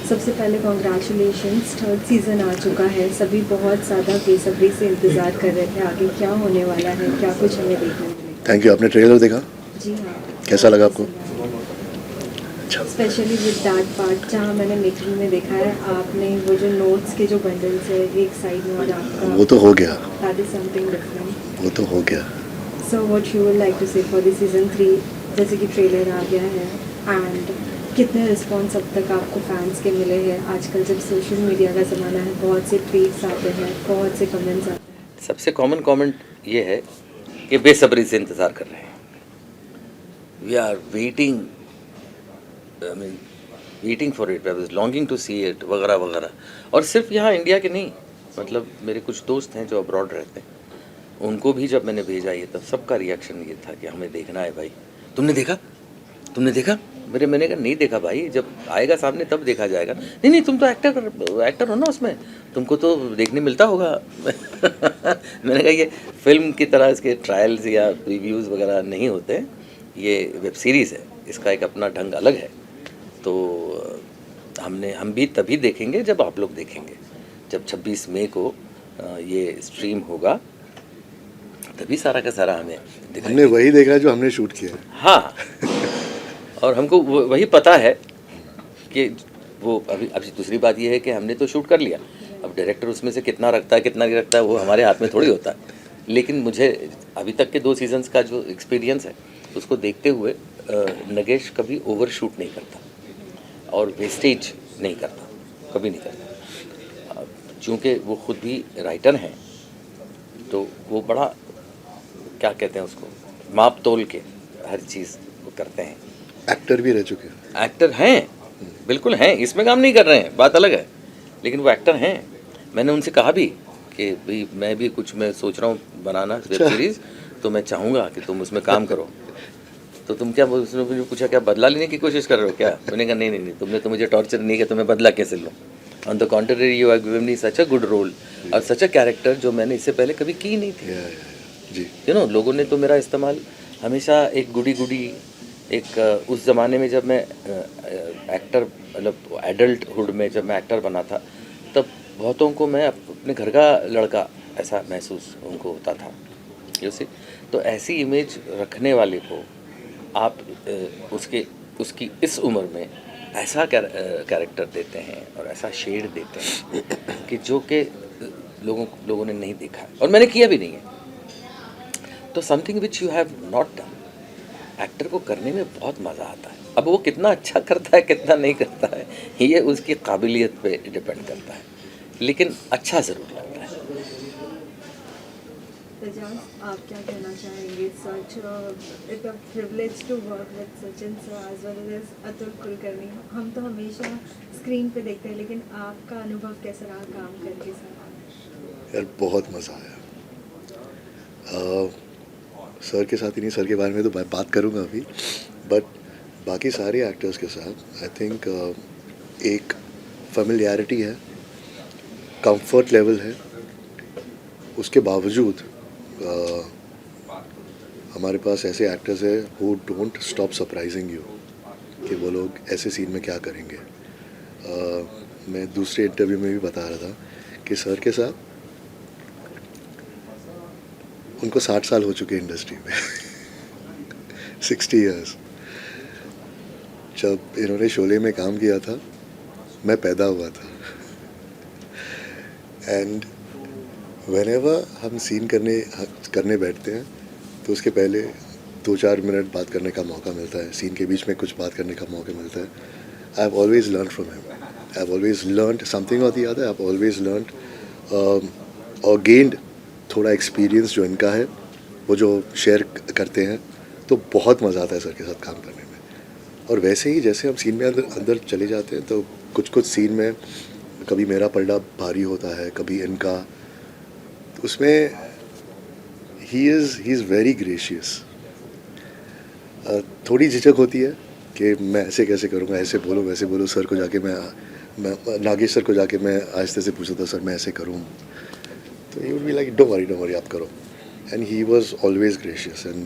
सबसे पहले congratulations, third season आ चुका है। सभी बहुत ज़्यादा बेसब्री से इंतज़ार कर रहे थे आगे क्या होने वाला है, क्या कुछ हमें देखने मिलेगा। Thank you. आपने ट्रेलर देखा? जी हाँ। कैसा लगा आपको? स्पेशली विद दैट पार्ट जहाँ मैंने मेकिंग में देखा है आपने वो जो नोट्स के जो बंडल्स है एक साइड में और आपका वो तो हो गया, दैट इज समथिंग डिफरेंट। वो तो हो गया। So what you would like to say for the season 3, जैसे कि ट्रेलर आ गया है एंड कितने रिस्पॉन्स अब तक आपको फैंस के मिले हैं? आजकल जब सोशल मीडिया का ज़माना है बहुत से ट्वीट्स आते हैं, बहुत से कमेंट्स आते हैं। सबसे कॉमन कमेंट ये है कि बेसब्री से इंतज़ार कर रहे हैं, we are waiting, I mean waiting for it, I was longing to see it वगैरह वगैरह। और सिर्फ यहाँ इंडिया के नहीं, मतलब मेरे कुछ दोस्त हैं जो अब्रॉड रहते हैं, उनको भी जब मैंने भेजा ये तब सबका रिएक्शन ये था कि हमें देखना है भाई। तुमने देखा? तुमने देखा? मैंने कहा नहीं देखा भाई, जब आएगा सामने तब देखा जाएगा। नहीं नहीं, तुम तो एक्टर हो ना उसमें, तुमको तो देखने मिलता होगा। मैंने कहा ये फिल्म की तरह इसके ट्रायल्स या रिव्यूज़ वगैरह नहीं होते हैं, ये वेब सीरीज़ है, इसका एक अपना ढंग अलग है। तो हम भी तभी देखेंगे जब आप लोग देखेंगे, जब 26 मई को ये स्ट्रीम होगा, तभी सारा का सारा हमें दिखाएंगे। हमने वही देखा जो हमने शूट किया। हाँ, और हमको वही पता है कि वो अभी दूसरी बात ये है कि हमने तो शूट कर लिया, अब डायरेक्टर उसमें से कितना रखता है कितना नहीं रखता है वो हमारे हाथ में थोड़ी होता है। लेकिन मुझे अभी तक के 2 सीजन्स का जो एक्सपीरियंस है उसको देखते हुए नगेश कभी ओवर शूट नहीं करता और वेस्टेज नहीं करता, कभी नहीं करता। चूँकि वो खुद भी राइटर हैं तो वो बड़ा क्या कहते हैं उसको, माप तोल के हर चीज़ वो करते हैं। एक्टर भी रह चुके हैं। एक्टर हैं, बिल्कुल हैं, इसमें काम नहीं कर रहे हैं, बात अलग है, लेकिन वो एक्टर हैं। मैंने उनसे कहा भी कि भाई मैं भी कुछ मैं सोच रहा हूँ बनाना वेब सीरीज़, तो मैं चाहूँगा कि तुम उसमें काम करो। तो तुम क्या, उसने मुझे पूछा क्या बदला लेने की कोशिश कर रहे हो क्या? मैंने कहा नहीं नहीं नहीं, तुमने तो मुझे टॉर्चर नहीं किया तो मैं बदला कैसे लूँ? On the contrary you have given me such a good role और सच अ कैरेक्टर जो मैंने इससे पहले कभी की नहीं थी। जी, यू नो, लोगों ने तो मेरा इस्तेमाल हमेशा एक गुडी एक उस ज़माने में जब मैं एक्टर, मतलब एडल्टहुड में जब मैं एक्टर बना था, तब बहुतों को मैं अपने घर का लड़का ऐसा महसूस उनको होता था, यू सी। तो ऐसी इमेज रखने वाले को आप उसकी इस उम्र में ऐसा कैरेक्टर देते हैं और ऐसा शेड देते हैं कि जो कि लोगों ने नहीं देखा है और मैंने किया भी नहीं है। तो something which you have not done, actor को करने में बहुत मज़ा आता है। अब वो कितना अच्छा करता है कितना नहीं करता है ये उसकी काबिलियत पे डिपेंड करता है, लेकिन अच्छा ज़रूर लगता है। तेजाब, आप क्या कहना चाहेंगे? सच it's a privilege to work with Sachin sir as well as Atul Kulkarni. हम तो हमेशा स्क्रीन पे देखते हैं, लेकिन आपका अनुभव कैसा रहा काम करके सर? यार बहुत मज़ा आया। सर के साथ ही नहीं, सर के बारे में तो मैं बात करूँगा अभी, बट बाकी सारे एक्टर्स के साथ आई थिंक एक फेमिलियरिटी है, कंफर्ट लेवल है। उसके बावजूद हमारे पास ऐसे एक्टर्स हैं who don't stop surprising you कि वो लोग ऐसे सीन में क्या करेंगे। मैं दूसरे इंटरव्यू में भी बता रहा था कि सर के साथ उनको 60 साल हो चुके इंडस्ट्री में। 60 इयर्स। जब इन्होंने शोले में काम किया था मैं पैदा हुआ था, एंड व्हेनेवर हम सीन करने बैठते हैं तो उसके पहले 2-4 मिनट बात करने का मौका मिलता है, सीन के बीच में कुछ बात करने का मौका मिलता है। I have always learn from him, I have always learn something or the other, I have always learn और गेन्ड थोड़ा एक्सपीरियंस जो इनका है वो जो शेयर करते हैं, तो बहुत मज़ा आता है सर के साथ काम करने में। और वैसे ही जैसे हम सीन में अंदर चले जाते हैं तो कुछ सीन में कभी मेरा पलड़ा भारी होता है, कभी इनका, तो उसमें ही इज़ वेरी ग्रेशियस। थोड़ी झिझक होती है कि मैं ऐसे कैसे करूँगा, ऐसे बोलो वैसे बोलो। सर को जाके मैं नागेश सर को जाके मैं आहिस्ते से पूछता था, सर मैं ऐसे करूँ, तो he would be like don't worry आप करो, and he was always gracious. And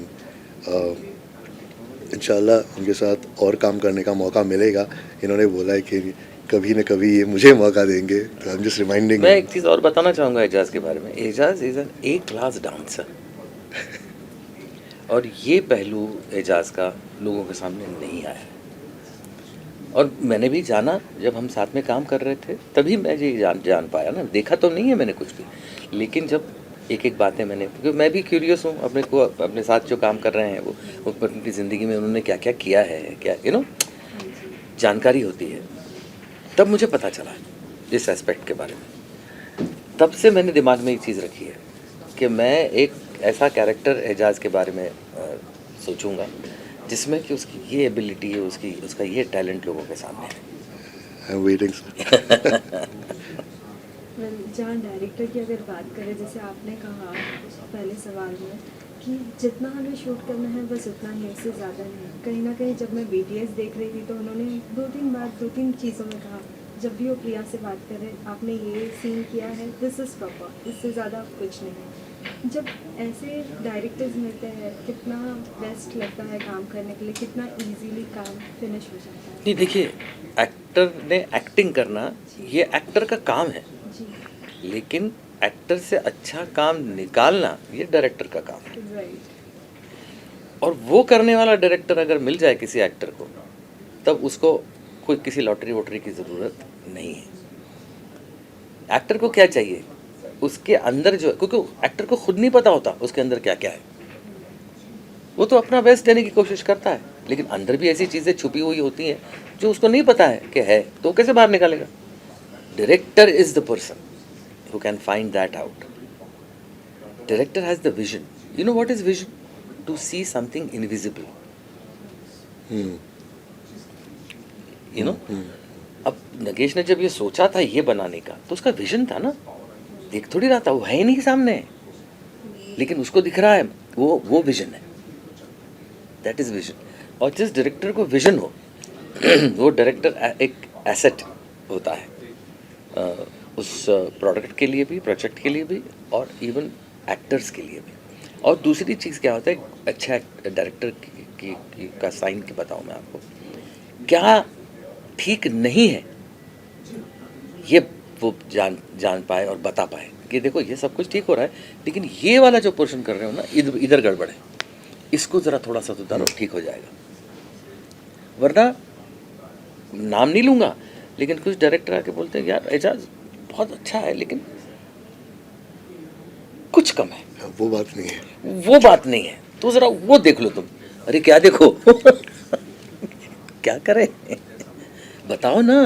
इंशाल्लाह उनके साथ और काम करने का मौका मिलेगा. इन्होंने बोला है कि कभी न कभी ये मुझे मौका देंगे, तो आई एम जस्ट रिमाइंडिंग. मैं एक चीज़ और बताना चाहूँगा एजाज के बारे में. Ejaz is an A class dancer और ये पहलू एजाज का लोगों के सामने नहीं आया है. और मैंने भी जाना, जब हम साथ में काम कर रहे थे तभी मैं ये जान पाया ना. देखा तो नहीं है मैंने कुछ भी, लेकिन जब एक एक बातें मैंने, क्योंकि मैं भी क्यूरियस हूँ अपने साथ जो काम कर रहे हैं वो अपनी ज़िंदगी में उन्होंने क्या क्या किया है, क्या जानकारी होती है. तब मुझे पता चला इस एस्पेक्ट के बारे में. तब से मैंने दिमाग में एक चीज़ रखी है कि मैं एक ऐसा कैरेक्टर एजाज के बारे में सोचूंगा जिसमें कि उसकी ये एबिलिटी है, उसका ये टैलेंट लोगों के सामने है. I am waiting. जहाँ डायरेक्टर की अगर बात करें, जैसे आपने कहा पहले सवाल में कि जितना हमें शूट करना है बस उतना ही, उससे ज़्यादा नहीं. कहीं ना कहीं जब मैं BTS देख रही थी तो उन्होंने 2-3 चीज़ों में कहा, जब भी वो प्रिया से बात कर रहे, आपने ये सीन किया है, दिस इज़ प्रॉपर, इससे ज़्यादा कुछ नहीं. जब ऐसे डायरेक्टर्स मिलते हैं कितना बेस्ट लगता है काम करने के लिए, कितना इजीली काम फिनिश हो जाता है. नहीं, देखिए, एक्टर ने एक्टिंग करना ये एक्टर का काम है, जी. लेकिन एक्टर से अच्छा काम निकालना ये डायरेक्टर का काम है. राइट. और वो करने वाला डायरेक्टर अगर मिल जाए किसी एक्टर को, तब उसको कोई किसी लॉटरी वोटरी की ज़रूरत नहीं है. एक्टर को क्या चाहिए, उसके अंदर जो है, क्योंकि एक्टर को खुद नहीं पता होता उसके अंदर क्या क्या है. वो तो अपना बेस्ट देने की कोशिश करता है, लेकिन अंदर भी ऐसी चीज़ें छुपी हुई होती हैं जो उसको नहीं पता है कि है, तो कैसे बाहर निकालेगा. Director is the person who can find that out. Director has the vision. You know what is vision? To see something invisible. You know? अब नगेश ने जब ये सोचा था ये बनाने का, तो उसका विजन था ना. देख थोड़ी रहा था, वो है ही नहीं सामने, लेकिन उसको दिख रहा है, वो विजन है. That is vision. और जिस डायरेक्टर को विजन हो वो डायरेक्टर एक एसेट होता है उस प्रोडक्ट के लिए भी, प्रोजेक्ट के लिए भी, और इवन एक्टर्स के लिए भी. और दूसरी चीज़ क्या होता है, अच्छा डायरेक्टर का साइन की बताऊँ मैं आपको, क्या ठीक नहीं है ये वो जान पाए और बता पाए कि देखो ये सब कुछ ठीक हो रहा है, लेकिन ये वाला जो पोर्शन कर रहे हो ना, इधर गड़बड़ है, इसको ज़रा थोड़ा सा सुधारो, ठीक हो जाएगा. वरना नाम नहीं लूँगा, लेकिन कुछ डायरेक्टर आके बोलते हैं यार एजाज बहुत अच्छा है लेकिन कुछ कम है. वो बात नहीं है, वो बात नहीं है, तो ज़रा वो देख लो तुम. अरे क्या देखो क्या करें बताओ ना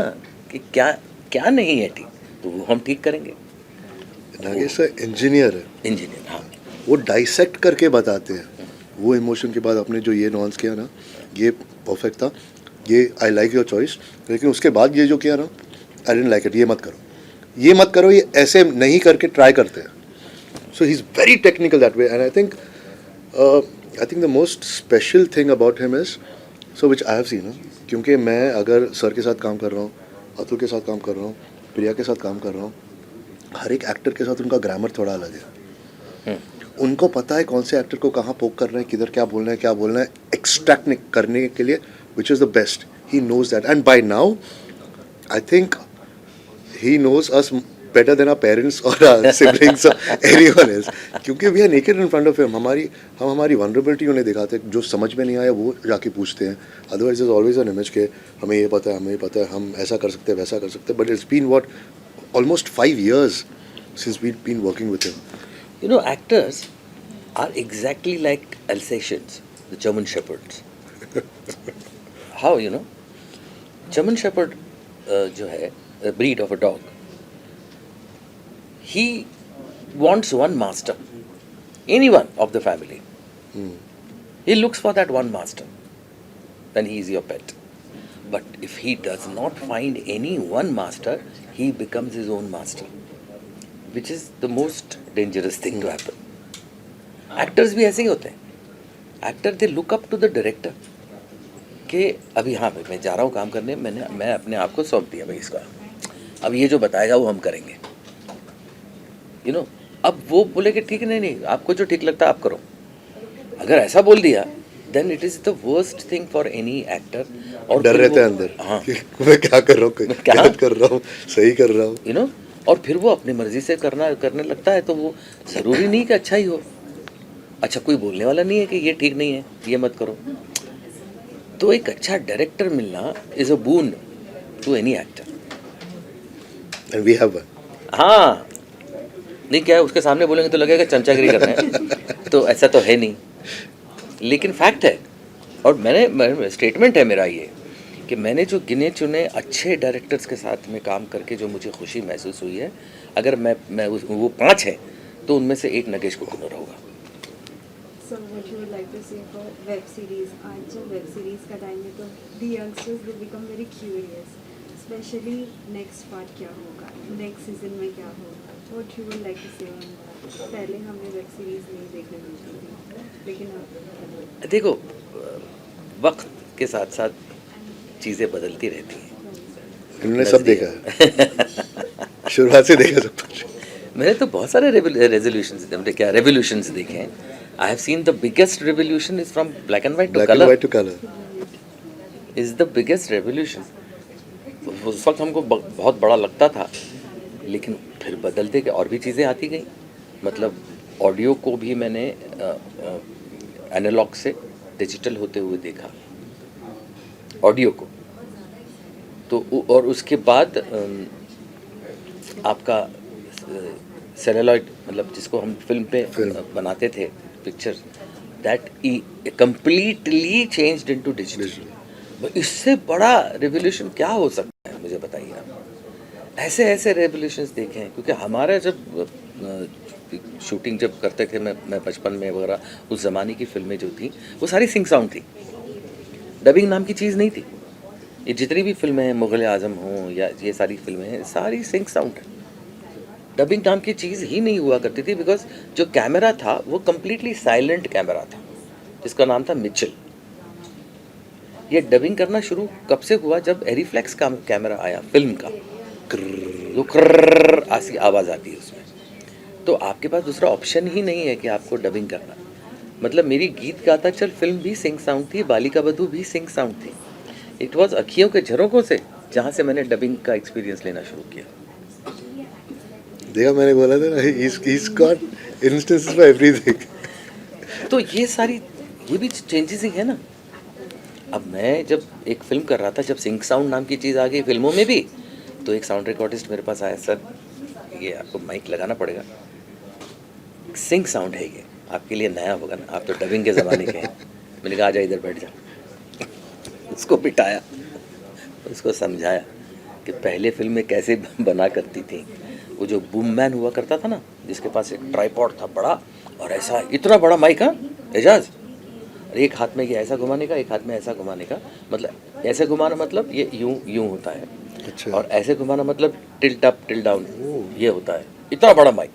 कि क्या क्या नहीं है ठीक, तो वो हम ठीक करेंगे. नागेश सर इंजीनियर है, इंजीनियर, हाँ. वो डाइसेक्ट करके बताते हैं. वो इमोशन के बाद आपने जो ये नॉन्स किया ना, ये परफेक्ट था, ये आई लाइक योर चॉइस. लेकिन उसके बाद ये जो किया ना, आई डिडंट लाइक इट. ये मत करो, ये मत करो, ये ऐसे नहीं करके ट्राई करते हैं. So he is very technical that way. And I think the most special thing about him is, so which I have seen, क्योंकि मैं अगर सर के साथ काम कर रहा हूँ, अतुल के साथ काम कर रहा हूँ, प्रिया के साथ काम कर रहा हूँ, हर एक एक्टर के साथ उनका ग्रामर थोड़ा अलग है. उनको पता है कौन से एक्टर को कहाँ पोक कर रहे हैं, किधर क्या बोलना है एक्सट्रैक्ट करने के लिए, which is the best. He knows that, and by now I think he knows us better than our parents or our siblings or anyone else, क्योंकि we are naked in front of him. हम हमारी vulnerability उन्हें दिखाते हैं, जो समझ में नहीं आया वो जाके पूछते हैं. Otherwise there's always an image के हमें ये पता है, हम ऐसा कर सकते हैं, वैसा कर सकते हैं. But it's been what, almost 5 years since we've been working with him. You know, actors are exactly like Alsatians, the German Shepherds. How, you know? German Shepherd जो है, a breed of a dog, he wants one master, anyone of the family. He looks for that one master when he is your pet. But if he does not find any one master, he becomes his own master, which is the most dangerous thing to happen. Actors भी ऐसे ही होते हैं. Actor, they look up to the director कि अभी हाँ भाई मैं जा रहा हूँ काम करने, मैं अपने आप को सौंप दिया भाई इसका, अब ये जो बताएगा वो हम करेंगे. You know, अब वो बोले कि ठीक है, नहीं आपको जो ठीक लगता है आप करो. अगर ऐसा बोल दिया then it is the worst thing for any actor. और डर फिर रहता है वो- अंदर हाँ, कि मैं क्या कर रहा हूँ, क्या? गलत कर रहा हूँ, सही कर रहा हूँ. you know, और फिर वो अपनी मर्जी से करने लगता है, तो वो ज़रूरी नहीं कि अच्छा ही हो. अच्छा कोई बोलने वाला नहीं है कि ये ठीक नहीं है, ये मत करो. तो एक अच्छा डायरेक्टर मिलना is a boon to any actor. And we have one. हाँ, नहीं क्या है, उसके सामने बोलेंगे तो लगेगा चमचागिरी कर रहे हैं. तो ऐसा तो है नहीं, लेकिन फैक्ट है. और मैंने स्टेटमेंट है मेरा ये कि मैंने जो गिने चुने अच्छे डायरेक्टर्स के साथ में काम करके जो मुझे खुशी महसूस हुई है, अगर वो 5 हैं तो उनमें से एक नगेश कुकुनर होगा. So what you would like to say for web series? आज जब web series का टाइम है तो the youngsters they become very curious, especially next part क्या होगा, next season में क्या होगा. What you would like to say on that? पहले हमें web series नहीं देखने मिलती थी, लेकिन अब देखो, वक्त के साथ साथ चीज़ें बदलती रहती हैं. इन्होंने सब देखा है, शुरुआत से देखा सब कुछ. मैंने तो बहुत सारे रेवोल्यूशंस देखे हैं. I have seen the biggest revolution is from black and white to black and colour. White to colour. Is the biggest revolution. उस वक्त हमको बहुत बड़ा लगता था, लेकिन फिर बदलते के और भी चीज़ें आती गई. मतलब ऑडियो को भी मैंने एनालॉग से डिजिटल होते हुए देखा, ऑडियो को. तो और उसके बाद आपका सेलुलॉइड, मतलब जिसको हम फिल्म पे बनाते थे picture, that completely changed into digital. इससे बड़ा रेवोल्यूशन क्या हो सकता है, मुझे बताइए आप. ऐसे रेवोल्यूशंस देखे हैं, क्योंकि हमारा जब शूटिंग जब करते थे, मैं बचपन में वगैरह, उस ज़माने की फिल्में जो थी वो सारी सिंक साउंड थी. डबिंग नाम की चीज़ नहीं थी. ये जितनी भी फिल्में हैं, मुग़ल आज़म हों या ये सारी फिल्में हैं, सारी सिंक साउंड है. डबिंग नाम की चीज़ ही नहीं हुआ करती थी, बिकॉज जो कैमरा था वो कम्प्लीटली साइलेंट कैमरा था, जिसका नाम था मिचेल. ये डबिंग करना शुरू कब से हुआ, जब एरीफ्लेक्स का कैमरा आया फिल्म का, जो कर्र ऐसी आवाज़ आती है उसमें. तो आपके पास दूसरा ऑप्शन ही नहीं है कि आपको डबिंग करना. मतलब मेरी गीत गाता चल फिल्म भी सिंक साउंड थी, बालिका बधू भी सिंक साउंड थी. इट वॉज अखियों के झरोकों से जहाँ से मैंने डबिंग का एक्सपीरियंस लेना शुरू किया. देखा, मैंने बोला था ना, he's got instances for everything. तो ये भी चेंजेस ही है ना. अब मैं जब एक फिल्म कर रहा था, जब सिंक साउंड नाम की चीज़ आ गई फिल्मों में भी, तो एक साउंड रिकॉर्डिस्ट मेरे पास आया, सर ये आपको माइक लगाना पड़ेगा, सिंक साउंड है ये, आपके लिए नया होगा ना, आप तो डबिंग के ज़माने के हैं. मैंने कहा आजा इधर बैठ जा. उसको बिठाया, उसको समझाया कि पहले फिल्में कैसे बना करती थी. वो जो बूम मैन हुआ करता था ना, जिसके पास एक ट्राइपॉड था बड़ा, और ऐसा इतना बड़ा माइक, हाँ एजाज, एक हाथ में ये ऐसा घुमाने का, एक हाथ में ऐसा घुमाने का. मतलब ऐसे घुमाना मतलब ये यूं होता है. अच्छा. और ऐसे घुमाना मतलब टिल्ट अप टिल्ट डाउन, ये होता है. इतना बड़ा माइक.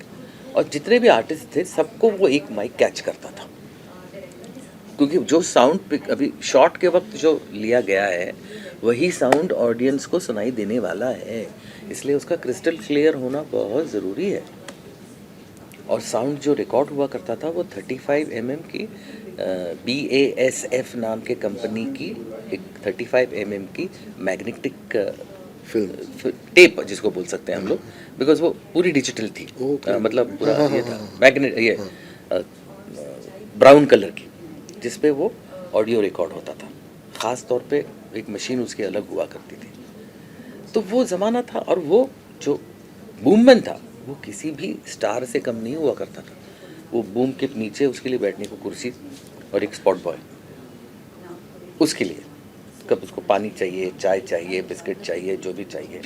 और जितने भी आर्टिस्ट थे सबको वो एक माइक कैच करता था, क्योंकि जो साउंड अभी शॉट के वक्त जो लिया गया है वही साउंड ऑडियंस को सुनाई देने वाला है. इसलिए उसका क्रिस्टल क्लियर होना बहुत ज़रूरी है. और साउंड जो रिकॉर्ड हुआ करता था वो 35 mm की BASF नाम के कंपनी की एक 35 mm की मैग्नेटिक फिल्म टेप जिसको बोल सकते हैं हम लोग, बिकॉज वो पूरी डिजिटल थी. मतलब पूरा ये था मैग्नेट, ये ब्राउन कलर की, जिस पे वो ऑडियो रिकॉर्ड होता था. ख़ास तौर पे एक मशीन उसकी अलग हुआ करती थी. तो वो ज़माना था. और वो जो बूममैन था वो किसी भी स्टार से कम नहीं हुआ करता था. वो बूम के नीचे उसके लिए बैठने को कुर्सी और एक स्पॉट बॉय, उसके लिए कब उसको पानी चाहिए, चाय चाहिए, बिस्किट चाहिए, जो भी चाहिए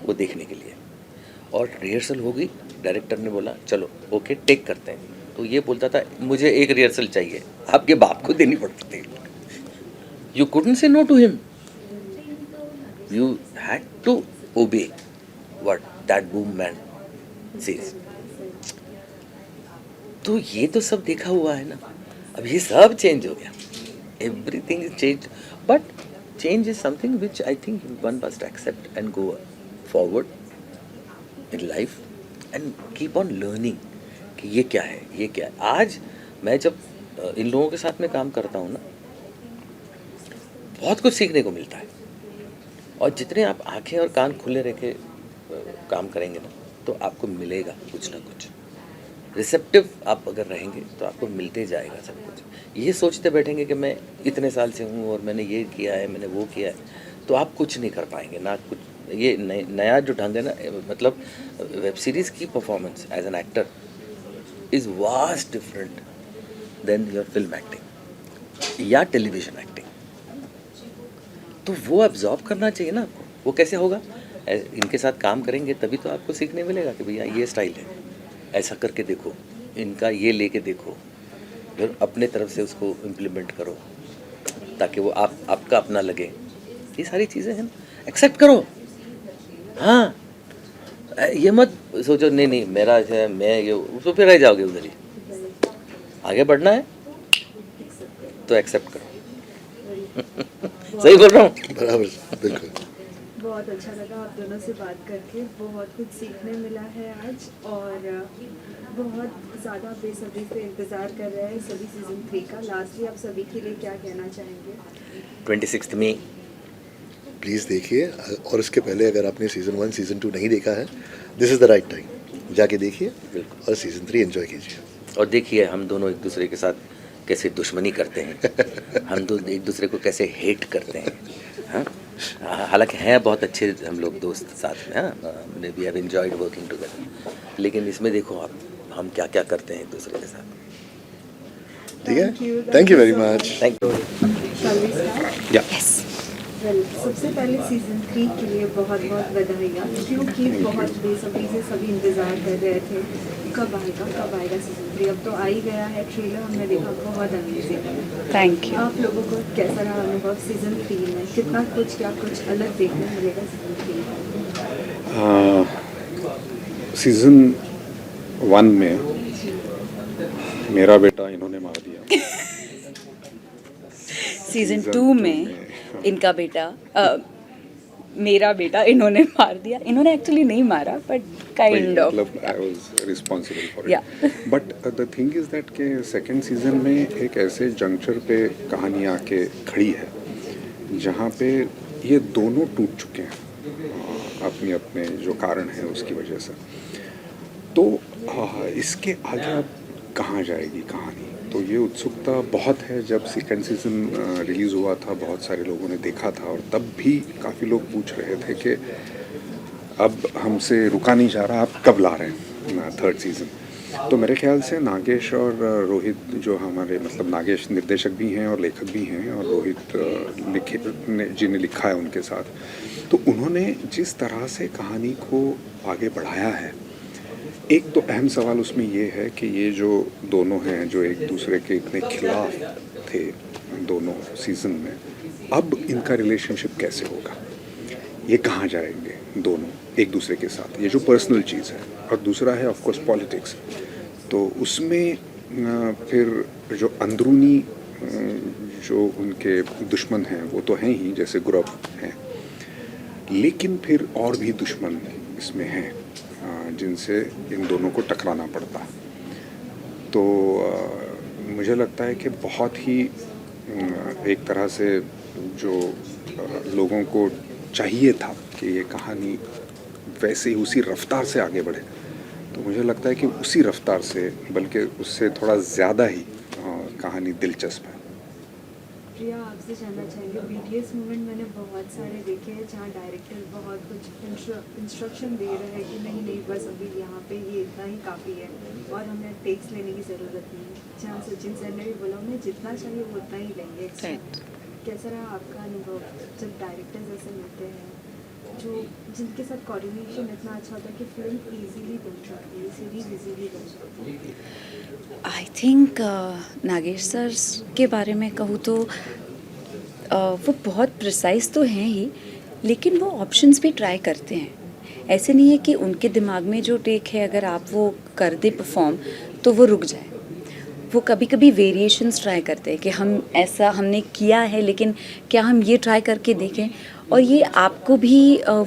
वो देखने के लिए. और रिहर्सल हो गई, डायरेक्टर ने बोला चलो ओके टेक करते हैं. तो ये बोलता था मुझे एक रिहर्सल चाहिए, आपके बाप को देनी पड़ती थी. You couldn't say no to him, you had to obey what that boom man says. तो ये तो सब देखा हुआ है ना. अब ये सब चेंज हो गया, everything is change. But change is something which I think one must accept and go forward in life and keep on learning कि ये क्या है, ये क्या है. आज मैं जब इन लोगों के साथ में काम करता हूँ ना, बहुत कुछ सीखने को मिलता है। और जितने आप आंखें और कान खुले रह के काम करेंगे ना, तो आपको मिलेगा कुछ ना कुछ। रिसेप्टिव आप अगर रहेंगे तो आपको मिलते जाएगा सब कुछ। ये सोचते बैठेंगे कि मैं इतने साल से हूँ और मैंने ये किया है, मैंने वो किया है, तो आप कुछ नहीं कर पाएंगे ना कुछ। ये नया जो ढंग है ना, मतलब वेब सीरीज़ की performance as an actor is vast different than your film acting या टेलीविजन एक्टिंग। तो वो एब्जॉर्ब करना चाहिए ना आपको। वो कैसे होगा? इनके साथ काम करेंगे तभी तो आपको सीखने मिलेगा कि भैया ये स्टाइल है, ऐसा करके देखो, इनका ये लेके देखो, फिर अपने तरफ से उसको इम्प्लीमेंट करो ताकि वो आपका अपना लगे। ये सारी चीज़ें हैं, एक्सेप्ट करो। हाँ, ये मत सोचो नहीं नहीं मेरा है, मैं ये, तो फिर रह जाओगे उधर ही। आगे बढ़ना है तो एक्सेप्ट करो। सही बोल रहा हूँ? बराबर, बिल्कुल। बहुत अच्छा लगा आप दोनों से बात करके, बहुत कुछ सीखने मिला है आज, और बहुत ज़्यादा बेसब्री से इंतज़ार कर रहे हैं सभी सीज़न 3 का। लास्टली आप सभी के लिए क्या कहना चाहेंगे? 26 मई प्लीज़ देखिए, और उसके पहले अगर आपने सीज़न 1 सीज़न 2 नहीं देखा है, this is the right time, जाके देखिए बिल्कुल। और सीज़न 3 एंजॉय कीजिए। और देखिए हम दोनों एक दूसरे के साथ कैसे दुश्मनी करते हैं, हम दोनों एक दूसरे को कैसे हेट करते हैं। हाँ, हालांकि हैं बहुत अच्छे हम लोग दोस्त साथ में। हाँ, we have enjoyed working together, लेकिन इसमें देखो आप हम क्या क्या करते हैं एक दूसरे के साथ। ठीक है, Thank you, thank you very so much. Thank you. Shall we start? Yes. Well, सबसे पहले सीज़न 3 के लिए बहुत बहुत बधाइयाँ, क्योंकि बहुत बेसब्री से सभी इंतज़ार कर रहे थे कब आएगा सीज़न 3। अब तो आ ही गया है, ट्रेलर हमने देखा, बहुत अमेजिंग है। Thank you. आप लोगों को कैसा रहा अनुभव सीज़न 3 में? कितना कुछ क्या कुछ अलग देखने मिलेगा सीज़न 3 में? सीज़न 1 में मेरा बेटा इन्होंने मार दिया। सीजन 2 में इनका बेटा मेरा बेटा इन्होंने मार दिया। इन्होंने एक्चुअली नहीं मारा, बट काइंड ऑफ। मतलब I was responsible for Yeah. It. But the thing is that के सेकंड सीजन में एक ऐसे जंक्चर पे कहानी आके खड़ी है जहाँ पे ये दोनों टूट चुके हैं अपने अपने जो कारण है उसकी वजह से। तो इसके आगे अब कहाँ जाएगी कहानी, तो ये उत्सुकता बहुत है। जब सेकंड सीज़न रिलीज़ हुआ था, बहुत सारे लोगों ने देखा था, और तब भी काफ़ी लोग पूछ रहे थे कि अब हमसे रुका नहीं जा रहा, आप कब ला रहे हैं थर्ड सीज़न। तो मेरे ख्याल से नागेश और रोहित, जो हमारे मतलब नागेश निर्देशक भी हैं और लेखक भी हैं, और रोहित जी ने लिखा है उनके साथ, तो उन्होंने जिस तरह से कहानी को आगे बढ़ाया है, एक तो अहम सवाल उसमें ये है कि ये जो दोनों हैं जो एक दूसरे के इतने खिलाफ थे दोनों सीज़न में, अब इनका रिलेशनशिप कैसे होगा, ये कहाँ जाएंगे दोनों एक दूसरे के साथ, ये जो पर्सनल चीज़ है। और दूसरा है ऑफ कोर्स पॉलिटिक्स। तो उसमें फिर जो अंदरूनी जो उनके दुश्मन हैं वो तो हैं ही, जैसे ग्रुप हैं, लेकिन फिर और भी दुश्मन इसमें हैं जिनसे इन दोनों को टकराना पड़ता है। तो मुझे लगता है कि बहुत ही एक तरह से जो लोगों को चाहिए था कि ये कहानी वैसे ही उसी रफ्तार से आगे बढ़े, तो मुझे लगता है कि उसी रफ्तार से, बल्कि उससे थोड़ा ज़्यादा ही कहानी दिलचस्प है। प्रिया, आपसे जानना चाहेंगे, BTS मूवमेंट मैंने बहुत सारे देखे हैं जहाँ डायरेक्टर बहुत कुछ इंस्ट्रक्शन दे रहे हैं कि नहीं नहीं बस अभी यहाँ पे ये इतना ही काफ़ी है और हमें टेक्स लेने की ज़रूरत नहीं है। जहाँ सचिन सर ने भी बोला उन्हें जितना चाहिए वो उतना ही लेंगे एक्स्ट्रा। कैसा रहा आपका अनुभव जब डायरेक्टर्स ऐसे मिलते हैं जो जिनके साथ कोऑर्डिनेशन इतना अच्छा होता है कि फिल्म इजीली बन जाती है, सीरीज इजीली बन जाती है? आई थिंक नागेश सर के बारे में कहूँ तो वो बहुत प्रिसाइज तो हैं ही, लेकिन वो ऑप्शंस भी ट्राई करते हैं। ऐसे नहीं है कि उनके दिमाग में जो टेक है अगर आप वो कर दें परफॉर्म तो वो रुक जाए। वो कभी कभी वेरिएशंस ट्राई करते हैं कि हम ऐसा हमने किया है लेकिन क्या हम ये ट्राई करके देखें। और ये आपको भी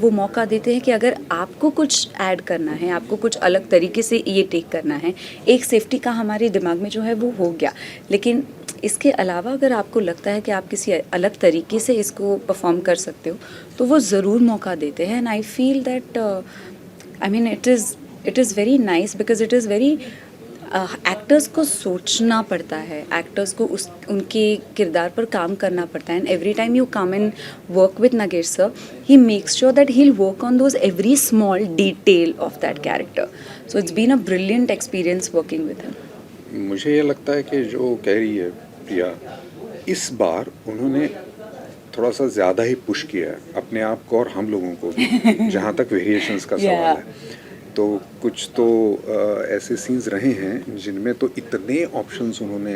वो मौका देते हैं कि अगर आपको कुछ ऐड करना है, आपको कुछ अलग तरीके से ये टेक करना है, एक सेफ्टी का हमारे दिमाग में जो है वो हो गया, लेकिन इसके अलावा अगर आपको लगता है कि आप किसी अलग तरीके से इसको परफॉर्म कर सकते हो तो वो ज़रूर मौका देते हैं. And I feel that I mean it is very nice because it is very actors को सोचना पड़ता है, एक्टर्स को उनके किरदार पर काम करना पड़ता है. And every time you come and work with Nagesh sir, he makes sure that he will work on those every small detail of that character. So it's been a brilliant experience working with him. मुझे ये लगता है कि जो कह रही है प्रिया, इस बार उन्होंने थोड़ा सा ज़्यादा ही पुश किया है अपने आप को और हम लोगों को भी, जहाँ तक वेरिएशंस का सवाल है. तो कुछ तो ऐसे सीन्स रहे हैं जिनमें तो इतने ऑप्शंस उन्होंने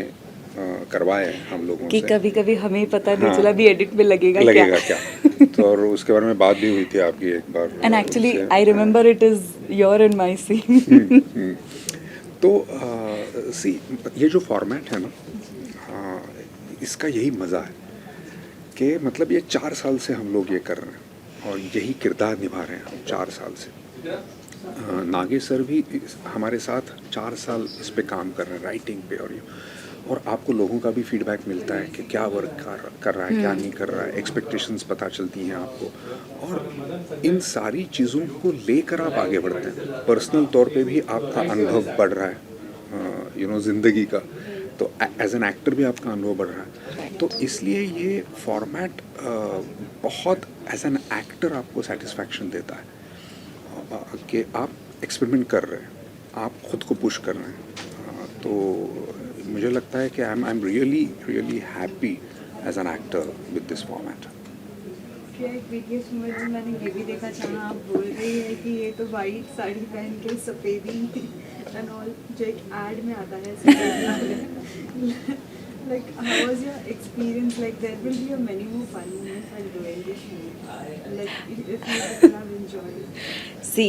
करवाए हम लोगों कि से, कभी कभी हमें पता नहीं हाँ, चला भी एडिट में लगेगा क्या. तो और उसके बारे में बात भी हुई थी आपकी एक बार. एंड एक्चुअली उससे. I remember it is your and my scene. तो सी ये जो फॉर्मेट है ना, इसका यही मज़ा है कि मतलब ये 4 साल से हम लोग ये कर रहे हैं और यही किरदार निभा रहे हैं हम 4 साल से. नागेश सर भी हमारे साथ 4 साल इस पे काम कर रहे हैं, राइटिंग पे. और आपको लोगों का भी फीडबैक मिलता है कि क्या वर्क कर रहा है, क्या नहीं कर रहा है, एक्सपेक्टेशंस पता चलती हैं आपको, और इन सारी चीज़ों को लेकर आप आगे बढ़ते हैं. पर्सनल तौर पे भी आपका अनुभव बढ़ रहा है, ज़िंदगी का. तो एज एन एक्टर भी आपका अनुभव बढ़ रहा है. तो इसलिए ये फॉर्मेट बहुत एज एन एक्टर आपको सेटिस्फैक्शन देता है कि आप एक्सपेरिमेंट कर रहे हैं, आप खुद को पुश कर रहे हैं. तो मुझे लगता है कि I am really happy as an actor with this format. क्या एक वीडियोस में जो मैंने ये भी देखा जहाँ आप बोल रही है कि ये तो वाइट साड़ी पहन के सफ़ेदी एंड ऑल, जो एक एड में आता है सफ़ेद. Like, how was your experience? Like, there will be a many more fun moments while doing this movie. Like, if you have enjoyed. सी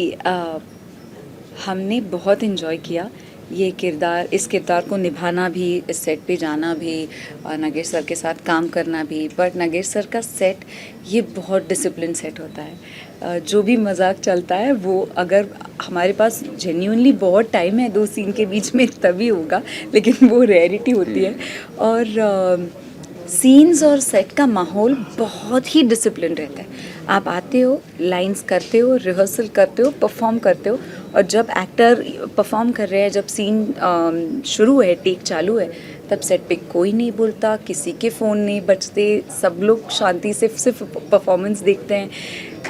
हमने बहुत इन्जॉय किया ये किरदार, इस किरदार को निभाना भी, इस सेट पे जाना भी, और नागेश सर के साथ काम करना भी. बट नागेश सर का सेट ये बहुत डिसिप्लिन सेट होता है. जो भी मजाक चलता है वो अगर हमारे पास जेन्युइनली बहुत टाइम है 2 सीन के बीच में तभी होगा, लेकिन वो रेयरिटी होती है. और सीन्स और सेट का माहौल बहुत ही डिसिप्लिन रहता है. आप आते हो, लाइंस करते हो, रिहर्सल करते हो, परफॉर्म करते हो, और जब एक्टर परफॉर्म कर रहे हैं, जब सीन शुरू है, टेक चालू है, तब सेट पे कोई नहीं बोलता, किसी के फ़ोन नहीं बजते, सब लोग शांति से सिर्फ परफॉर्मेंस देखते हैं.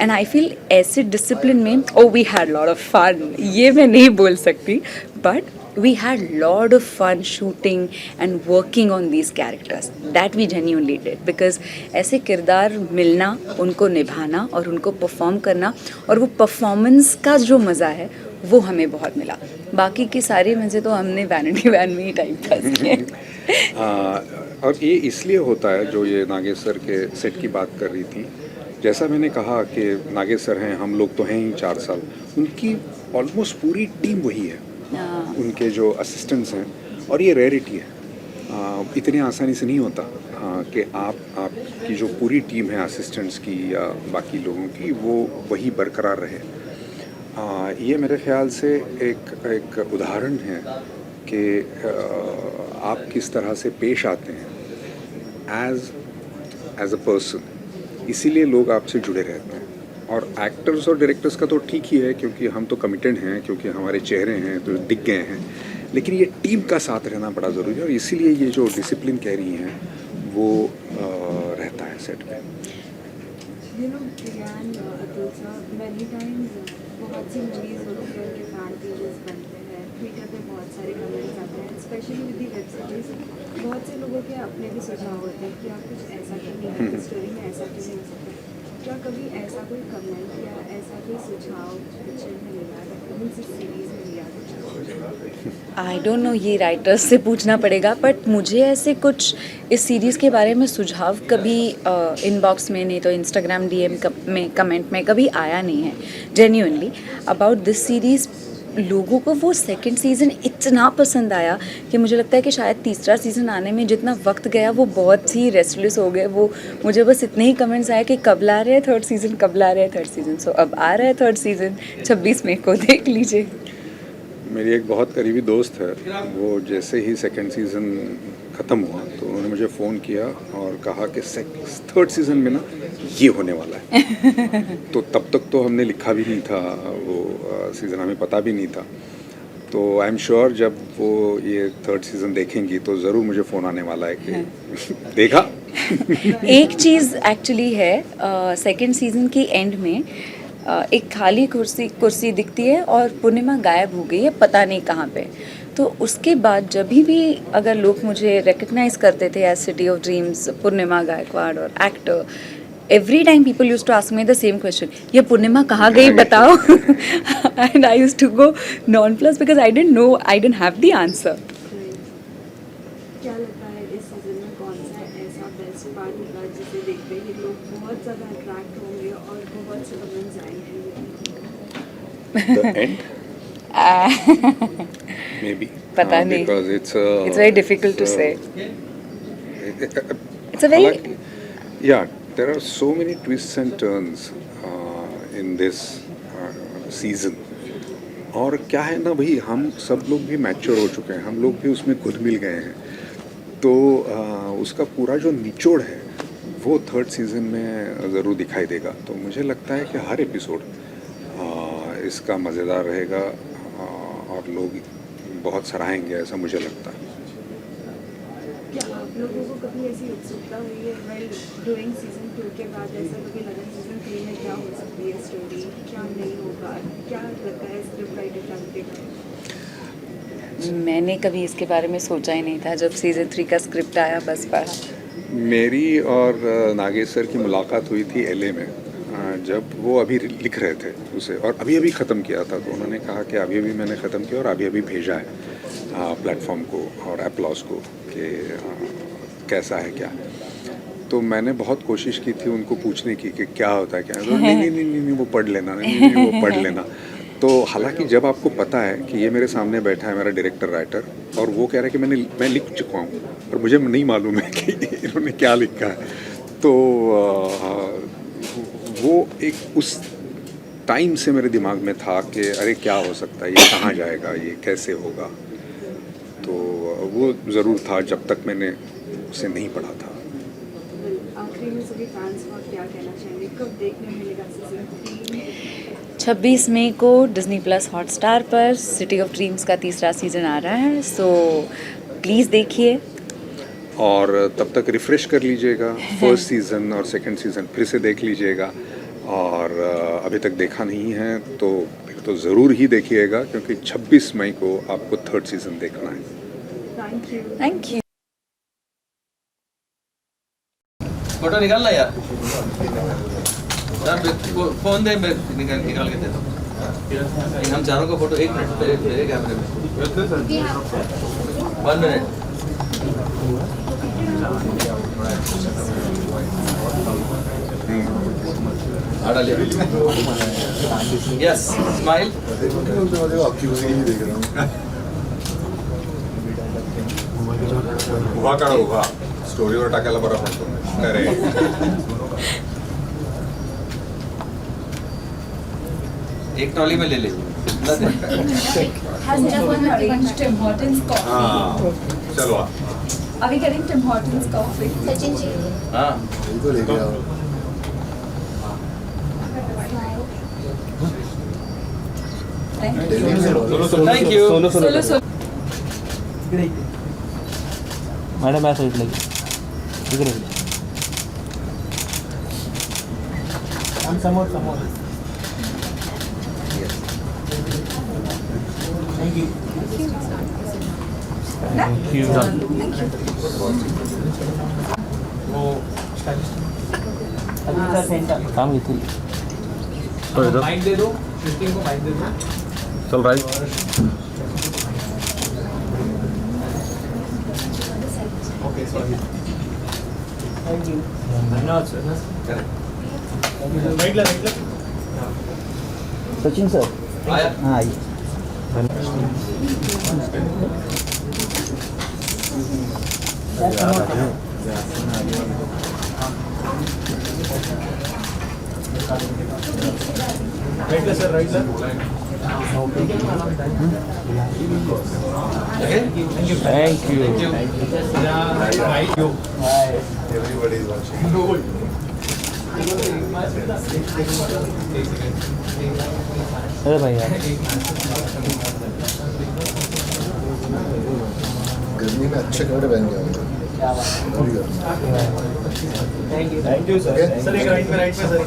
एंड आई फील ऐसे डिसिप्लिन में we had lot of fun, ये मैं नहीं बोल सकती, but we had lot of fun shooting and working on these characters. That we genuinely did because ऐसे किरदार मिलना, उनको निभाना और उनको परफॉर्म करना, और वो परफॉर्मेंस का जो मज़ा है वो हमें बहुत मिला. बाकी की सारी मज़े तो हमने वैनिटी वैन में ही टाइम पास किए. और ये इसलिए होता है, जो ये नागेश सर के सेट की बात कर रही थी, जैसा मैंने कहा कि नागेश सर हैं, हम लोग तो हैं ही 4 साल, उनकी ऑलमोस्ट पूरी टीम वही है. उनके जो असिस्टेंट्स हैं, और ये रेयरिटी है, इतनी आसानी से नहीं होता कि आपकी जो पूरी टीम है असिस्टेंट्स की या बाकी लोगों की, वो वही बरकरार रहे. ये मेरे ख्याल से एक उदाहरण है कि आप किस तरह से पेश आते हैं एज अ पर्सन. इसीलिए लोग आपसे जुड़े रहते हैं. और एक्टर्स और डायरेक्टर्स का तो ठीक ही है, क्योंकि हम तो कमिटेड हैं, क्योंकि हमारे चेहरे हैं तो दिख गए हैं. लेकिन ये टीम का साथ रहना बड़ा ज़रूरी है, और इसीलिए ये जो डिसिप्लिन कह रही हैं वो रहता है सेट पे. You know, Priyan, Atul sir, many times बहुत सी मूवीज़ होती है, उनके फैन पेजेस बनते हैं, ट्विटर पे बहुत सारे कमेंट्स आते हैं, specially with the web series. बहुत से लोगों के अपने भी सुझाव होते हैं कि आप कुछ ऐसा क्यों नहीं है, स्टोरी में ऐसा क्यों नहीं हो सकता. क्या कभी ऐसा कोई कमेंट या ऐसा कोई सुझाव पिक्चर में मिला है, इस सीरीज़ में लिया कुछ? आई डोंट नो, ये राइटर्स से पूछना पड़ेगा, बट मुझे ऐसे कुछ इस सीरीज़ के बारे में सुझाव कभी इनबॉक्स में, नहीं तो इंस्टाग्राम DM में, कमेंट में कभी आया नहीं है. जेन्युइनली अबाउट दिस सीरीज़ लोगों को वो सेकंड सीज़न इतना पसंद आया कि मुझे लगता है कि शायद तीसरा सीज़न आने में जितना वक्त गया वो बहुत ही रेस्टलेस हो गए। वो मुझे बस इतने ही कमेंट्स आए कि कब ला रहे हैं थर्ड सीज़न, कब ला रहे हैं थर्ड सीज़न। सो अब आ रहा है थर्ड सीज़न 26 मई को, देख लीजिए। मेरी एक बहुत करीबी दोस्त है, वो जैसे ही सेकंड सीज़न ख़त्म हुआ तो उन्होंने मुझे फ़ोन किया और कहा कि थर्ड सीज़न में ना ये होने वाला है। तो तब तक तो हमने लिखा भी नहीं था वो सीज़न, हमें पता भी नहीं था। तो आई एम श्योर जब वो ये थर्ड सीज़न देखेंगी तो ज़रूर मुझे फ़ोन आने वाला है कि देखा। एक चीज़ एक्चुअली है, सेकंड सीज़न के एंड में एक खाली कुर्सी दिखती है और पूर्णिमा गायब हो गई है, पता नहीं कहाँ पे। तो उसके बाद जब भी अगर लोग मुझे रिकग्नाइज करते थे as city of dreams, Purnima Gaikwad और actor, every time people use to ask me the same question, ये पूर्णिमा कहाँ गई बताओ। And I use to go non plus because I don't know, I don't have the answer. क्या लगता है इस season में कौन सा ऐसा बेस्ट पार्ट होगा जिसे देखते ही लोग बहुत ज़्यादा अट्रैक्ट होंगे और बहुत से कमेंट्स आएंगे? The end? Maybe. पता नहीं। Because it's very difficult to say. It's a very yeah. There are so many twists and turns in this season. और क्या है ना भाई, हम सब लोग भी मैच्योर हो चुके हैं, हम लोग भी उसमें घुल मिल गए हैं। तो उसका पूरा जो निचोड़ है वो थर्ड सीज़न में ज़रूर दिखाई देगा। तो मुझे लगता है कि हर एपिसोड इसका मज़ेदार रहेगा और लोग बहुत सराहेंगे, ऐसा मुझे लगता है। क्या आप लोगों को कभी ऐसी उत्सुकता हुई है वेल डूइंग सीजन 2 के बाद, ऐसा कभी लगा सीजन 3 में क्या हो सकती है स्टोरी, क्या नहीं होगा, क्या लगता है स्क्रिप्ट राइटर का अंतिम? मैंने कभी इसके बारे में सोचा ही नहीं था। जब सीज़न 3 का स्क्रिप्ट आया बस पढ़ा। मेरी और नागेश सर की मुलाकात हुई थी LA में, जब वो अभी लिख रहे थे उसे और अभी ख़त्म किया था। तो उन्होंने कहा कि अभी मैंने ख़त्म किया और अभी भेजा है प्लेटफॉर्म को और एप्लॉज को कि कैसा है क्या। तो मैंने बहुत कोशिश की थी उनको पूछने की कि क्या होता है क्या। तो नहीं वो पढ़ लेना, नहीं वो पढ़ लेना। तो हालांकि जब आपको पता है कि ये मेरे सामने बैठा है मेरा डायरेक्टर राइटर और वो कह रहा है कि मैं लिख चुका हूँ और मुझे नहीं मालूम है कि इन्होंने क्या लिखा है, तो वो एक उस टाइम से मेरे दिमाग में था कि अरे क्या हो सकता है, ये कहाँ जाएगा, ये कैसे होगा। तो वो ज़रूर था जब तक मैंने उसे नहीं पढ़ा था। आखिरी में सभी फैंस को क्या कहना चाहेंगे, कब देखने मिलेगा सीजन 3? 26 मई को डिज्नी प्लस हॉटस्टार पर सिटी ऑफ ड्रीम्स का तीसरा सीज़न आ रहा है। सो प्लीज़ देखिए और तब तक रिफ़्रेश कर लीजिएगा फर्स्ट सीज़न और सेकंड सीज़न फिर से देख लीजिएगा। और अभी तक देखा नहीं है तो फिर तो ज़रूर ही देखिएगा, क्योंकि 26 मई को आपको थर्ड सीज़न देखना है। Thank you. फोटो निकालना यार, फोन दे, मैं निकाल के देता हूँ। हम चारों का फोटो 1 मिनट मेरे कैमरे में, 1 मिनट। Yes, smile. उभा काढा, उभा स्टोरीवर टाकायला बरं पडतो. अरे एक ट्रॉली में ले ले। Has everyone arranged Tim Hortons coffee? हाँ चलो Are we getting Tim Hortons coffee? Sachin ji. हाँ, ये तो लेके आओ। Thank you. Solo. मॅडम या साईडला इकडे समोर थँक्यू काम घेतील माइक दे दो, क्रिस्टीन को माइक दे दो. चल राइट. Okay sorry. थँक्यू धन्यवाद सर. सचिन सर आया. हां Right sir, right sir. Thank you. Thank you. Everybody is watching. अरे भैया गर्मी में अच्छे कपड़े पहन के आऊँगा। Thank you Thank you sir. Sir, एक right में sir.